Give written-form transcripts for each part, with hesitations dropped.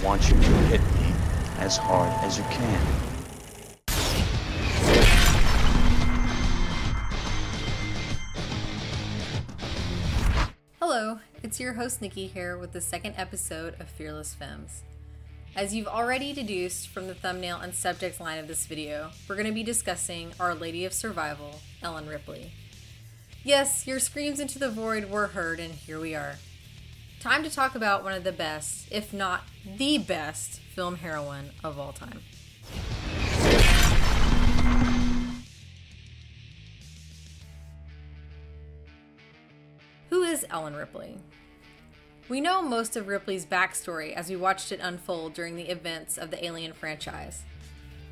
want you to hit me as hard as you can. Hello, it's your host Nikki here with the second episode of Fearless Femmes. As you've already deduced from the thumbnail and subject line of this video, we're going to be discussing Our Lady of Survival, Ellen Ripley. Yes, your screams into the void were heard, and here we are. Time to talk about one of the best, if not the best, film heroine of all time. Who is Ellen Ripley? We know most of Ripley's backstory as we watched it unfold during the events of the Alien franchise.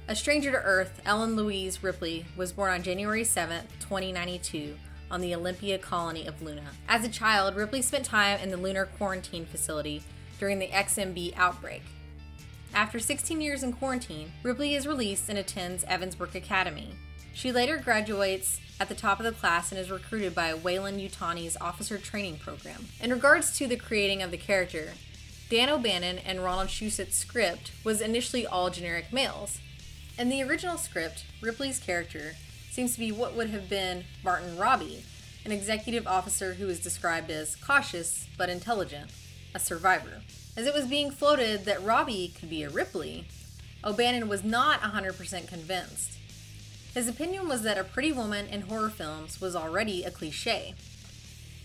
A stranger to Earth, Ellen Louise Ripley was born on January 7, 2092, on the Olympia colony of Luna. As a child, Ripley spent time in the lunar quarantine facility during the XMB outbreak. After 16 years in quarantine, Ripley is released and attends Evansburg Academy. She later graduates at the top of the class and is recruited by Weyland-Yutani's officer training program. In regards to the creating of the character, Dan O'Bannon and Ronald Schusett's script was initially all generic males. In the original script, Ripley's character seems to be what would have been Martin Robbie, an executive officer who is described as cautious but intelligent, a survivor. As it was being floated that Robbie could be a Ripley, O'Bannon was not 100% convinced. His opinion was that a pretty woman in horror films was already a cliche.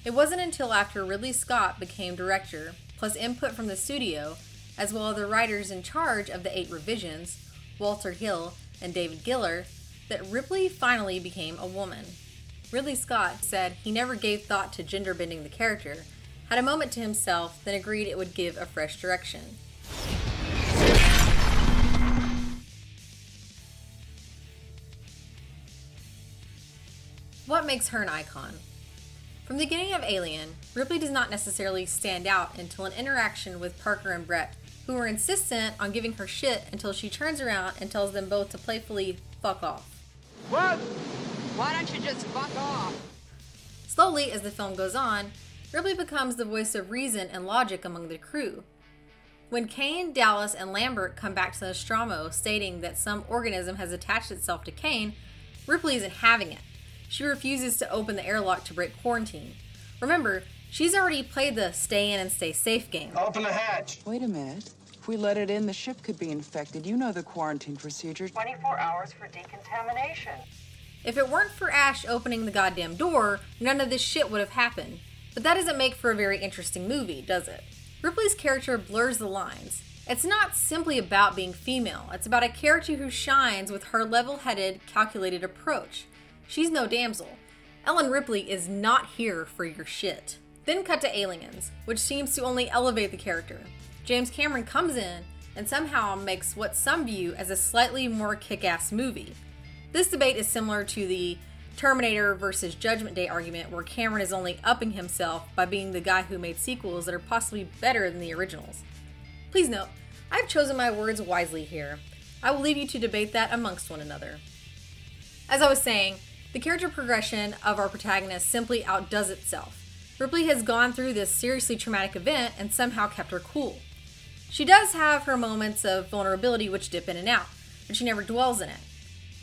It wasn't until after Ridley Scott became director, plus input from the studio, as well as the writers in charge of the 8 revisions, Walter Hill and David Giller, that Ripley finally became a woman. Ridley Scott said he never gave thought to gender bending the character, had a moment to himself, then agreed it would give a fresh direction. What makes her an icon? From the beginning of Alien, Ripley does not necessarily stand out until an interaction with Parker and Brett, who are insistent on giving her shit until she turns around and tells them both to playfully fuck off. What? Why don't you just fuck off? Slowly, as the film goes on, Ripley becomes the voice of reason and logic among the crew. When Kane, Dallas, and Lambert come back to Nostromo stating that some organism has attached itself to Kane, Ripley isn't having it. She refuses to open the airlock to break quarantine. Remember, she's already played the stay in and stay safe game. Open the hatch. Wait a minute. If we let it in, the ship could be infected. You know the quarantine procedure. 24 hours for decontamination. If it weren't for Ash opening the goddamn door, none of this shit would have happened. But that doesn't make for a very interesting movie, does it? Ripley's character blurs the lines. It's not simply about being female. It's about a character who shines with her level-headed, calculated approach. She's no damsel. Ellen Ripley is not here for your shit. Then cut to Aliens, which seems to only elevate the character. James Cameron comes in and somehow makes what some view as a slightly more kick-ass movie. This debate is similar to the Terminator versus Judgment Day argument, where Cameron is only upping himself by being the guy who made sequels that are possibly better than the originals. Please note, I've chosen my words wisely here. I will leave you to debate that amongst one another. As I was saying, the character progression of our protagonist simply outdoes itself. Ripley has gone through this seriously traumatic event and somehow kept her cool. She does have her moments of vulnerability which dip in and out, but she never dwells in it.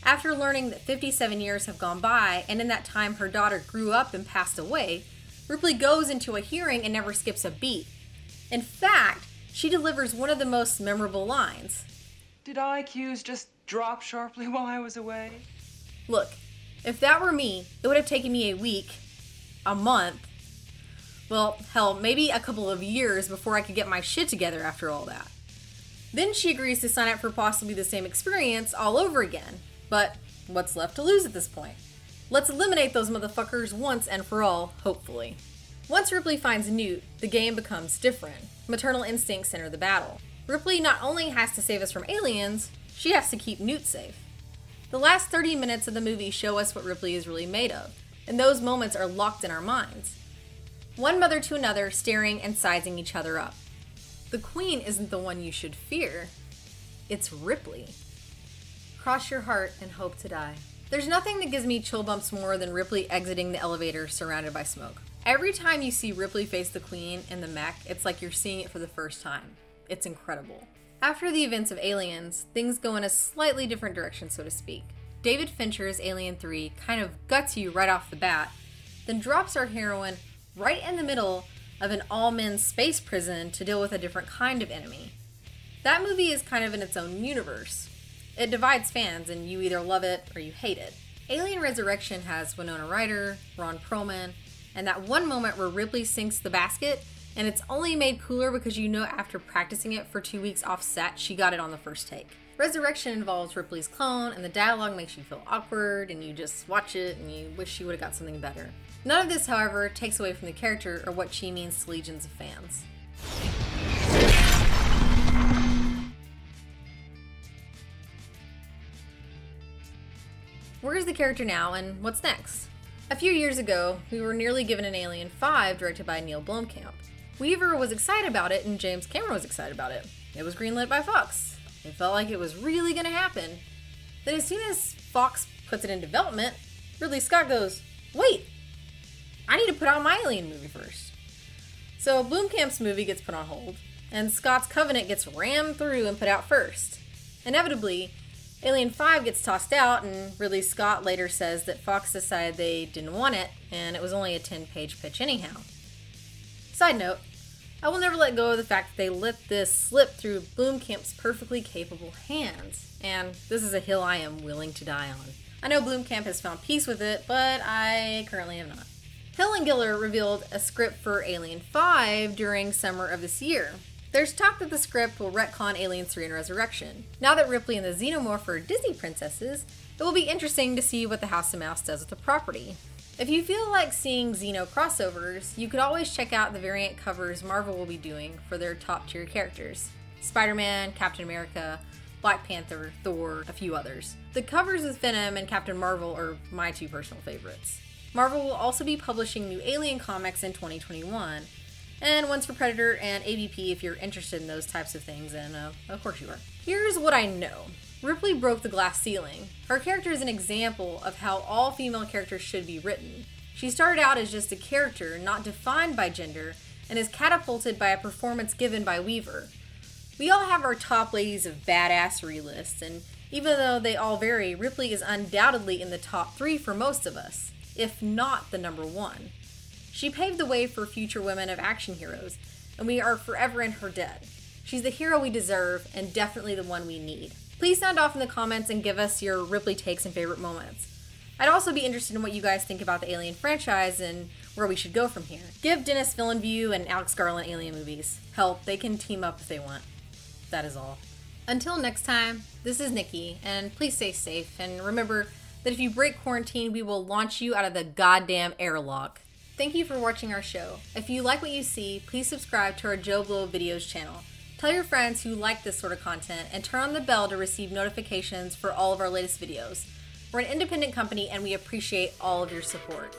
After learning that 57 years have gone by, and in that time her daughter grew up and passed away, Ripley goes into a hearing and never skips a beat. In fact, she delivers one of the most memorable lines. Did IQs just drop sharply while I was away? Look, if that were me, it would have taken me a week, a month, well, hell, maybe a couple of years before I could get my shit together after all that. Then she agrees to sign up for possibly the same experience all over again. But what's left to lose at this point? Let's eliminate those motherfuckers once and for all, hopefully. Once Ripley finds Newt, the game becomes different. Maternal instincts enter the battle. Ripley not only has to save us from aliens, she has to keep Newt safe. The last 30 minutes of the movie show us what Ripley is really made of, and those moments are locked in our minds. One mother to another, staring and sizing each other up. The Queen isn't the one you should fear. It's Ripley. Cross your heart and hope to die. There's nothing that gives me chill bumps more than Ripley exiting the elevator surrounded by smoke. Every time you see Ripley face the Queen in the mech, it's like you're seeing it for the first time. It's incredible. After the events of Aliens, things go in a slightly different direction, so to speak. David Fincher's Alien 3 kind of guts you right off the bat, then drops our heroine right in the middle of an all-men's space prison to deal with a different kind of enemy. That movie is kind of in its own universe. It divides fans, and you either love it or you hate it. Alien Resurrection has Winona Ryder, Ron Perlman, and that one moment where Ripley sinks the basket, and it's only made cooler because you know after practicing it for 2 weeks off set, she got it on the first take. Resurrection involves Ripley's clone, and the dialogue makes you feel awkward, and you just watch it and you wish she would have got something better. None of this, however, takes away from the character or what she means to legions of fans. Where's the character now, and what's next? A few years ago, we were nearly given an Alien 5 directed by Neil Blomkamp. Weaver was excited about it, and James Cameron was excited about it. It was greenlit by Fox. It felt like it was really gonna happen. Then as soon as Fox puts it in development, Ridley Scott goes, "Wait, I need to put out my Alien movie first." So Blomkamp's movie gets put on hold, and Scott's Covenant gets rammed through and put out first. Inevitably, Alien 5 gets tossed out, and Ridley Scott later says that Fox decided they didn't want it, and it was only a 10-page pitch anyhow. Side note, I will never let go of the fact that they let this slip through Blomkamp's perfectly capable hands, and this is a hill I am willing to die on. I know Blomkamp has found peace with it, but I currently have not. Hill and Giller revealed a script for Alien 5 during summer of this year. There's talk that the script will retcon Aliens 3 and Resurrection. Now that Ripley and the Xenomorph are Disney princesses, it will be interesting to see what the House of Mouse does with the property. If you feel like seeing Xeno crossovers, you could always check out the variant covers Marvel will be doing for their top tier characters. Spider-Man, Captain America, Black Panther, Thor, a few others. The covers with Venom and Captain Marvel are my two personal favorites. Marvel will also be publishing new Alien comics in 2021, and ones for Predator and AVP if you're interested in those types of things, and of course you are. Here's what I know. Ripley broke the glass ceiling. Her character is an example of how all female characters should be written. She started out as just a character, not defined by gender, and is catapulted by a performance given by Weaver. We all have our top ladies of badassery lists, and even though they all vary, Ripley is undoubtedly in the top 3 for most of us, if not the number 1. She paved the way for future women of action heroes, and we are forever in her debt. She's the hero we deserve, and definitely the one we need. Please sound off in the comments and give us your Ripley takes and favorite moments. I'd also be interested in what you guys think about the Alien franchise and where we should go from here. Give Dennis Villeneuve and Alex Garland Alien movies. Hell, they can team up if they want. That is all. Until next time, this is Nikki, and please stay safe, and remember that if you break quarantine, we will launch you out of the goddamn airlock. Thank you for watching our show. If you like what you see, please subscribe to our JOBLO videos channel. Tell your friends who like this sort of content, and turn on the bell to receive notifications for all of our latest videos. We're an independent company, and we appreciate all of your support.